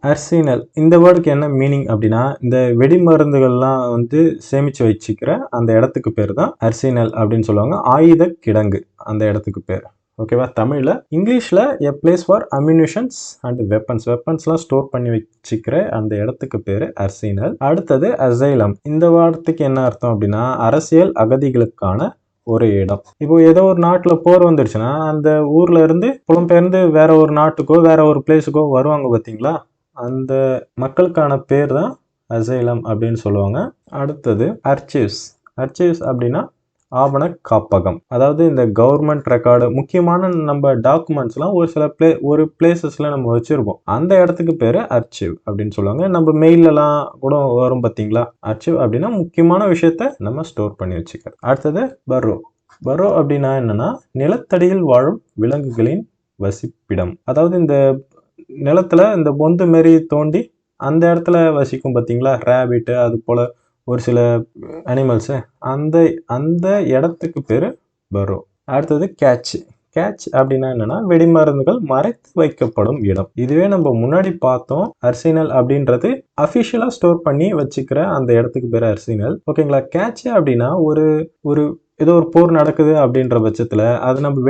அர்சினல் இந்த வேர்டுக்கு என்ன மீனிங் அப்படின்னா, இந்த வெடி மருந்துகள்லாம் வந்து சேமிச்சு வச்சுக்கிற அந்த இடத்துக்கு பேர் தான் அர்சினல் அப்படின்னு சொல்லுவாங்க. ஆயுத கிடங்கு அந்த இடத்துக்கு பேர். ஓகேவா? தமிழ்ல. இங்கிலீஷ்ல a place for ammunitions and weapons. வெப்பன்ஸ்லாம் ஸ்டோர் பண்ணி வச்சுக்கிற அந்த இடத்துக்கு பேரு அர்சினல். அடுத்தது அசைலம். இந்த வார்த்தைக்கு என்ன அர்த்தம் அப்படின்னா, அரசியல் அகதிகளுக்கான ஒரு இடம். இப்போ ஏதோ ஒரு நாட்டுல போர் வந்துருச்சுன்னா, அந்த ஊர்ல இருந்து புலம்பெயர்ந்து வேற ஒரு நாட்டுக்கோ வேற ஒரு பிளேஸுக்கோ வருவாங்க பாத்தீங்களா? அந்த மக்களுக்கான பேர் தான் அசைலம் அப்படின்னு சொல்லுவாங்க. அடுத்தது அர்ச்சீவ்ஸ். அர்ச்சீவ்ஸ் அப்படின்னா ஆவண காப்பகம். அதாவது இந்த கவர்மெண்ட் ரெக்கார்டு முக்கியமான நம்ம டாக்குமெண்ட்ஸ்லாம் ஒரு சில ஒரு பிளேசஸ்ல நம்ம வச்சிருப்போம். அந்த இடத்துக்கு பேரு அர்ச்சீவ் அப்படின்னு சொல்லுவாங்க. நம்ம மெயிலெல்லாம் கூட வரும் பார்த்தீங்களா? அர்ச்சீவ் அப்படின்னா முக்கியமான விஷயத்த நம்ம ஸ்டோர் பண்ணி வச்சுக்கிறது. அடுத்தது பர்ரோ. பர்ரோ அப்படின்னா என்னன்னா நிலத்தடியில் வாழும் விலங்குகளின் வசிப்பிடம். அதாவது இந்த நிலத்துல இந்த பொந்து மாரி தோண்டி அந்த இடத்துல வசிக்கும் பார்த்தீங்களா? ரேபிட் அது போல ஒரு சில அனிமல்ஸ் அந்த அந்த இடத்துக்கு பேரு பர்ரோ. அடுத்தது கேட்ச். கேட்ச் அப்படின்னா என்னன்னா வெடிமருந்துகள் மறைத்து வைக்கப்படும் இடம். இதுவே நம்ம முன்னாடி பார்த்தோம். அர்சினல் அப்படின்றது அபிஷியலா ஸ்டோர் பண்ணி வச்சுக்கிற அந்த இடத்துக்கு பேரு அர்சினல். ஓகேங்களா? கேட்ச் அப்படின்னா ஒரு ஒரு ஏதோ ஒரு போர் நடக்குது அப்படின்ற பட்சத்துல அது நம்ம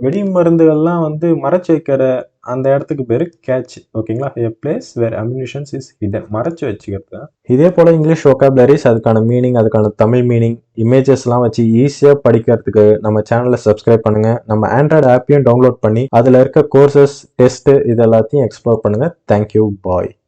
வெடிமருந்துகள்லாம் வந்து மறைச்சு வைக்கிற அந்த இடத்துக்கு பேரு கேட்ச். ஓகேங்களா? A place where ammunitions is hidden. மறைச்சு வச்சுக்கிறது. இதே போல இங்கிலீஷ் வொக்காபுலரிஸ் அதுக்கான மீனிங், அதுக்கான தமிழ் மீனிங், இமேஜஸ்லாம் வச்சு ஈஸியா படிக்கிறதுக்கு நம்ம சேனலை சப்ஸ்கிரைப் பண்ணுங்க. நம்ம ஆண்ட்ராய்டு ஆப்பையும் டவுன்லோட் பண்ணி அதுல இருக்க கோர்சஸ், டெஸ்ட் இது எல்லாத்தையும் எக்ஸ்ப்ளோர் பண்ணுங்க. தேங்க்யூ. பாய்.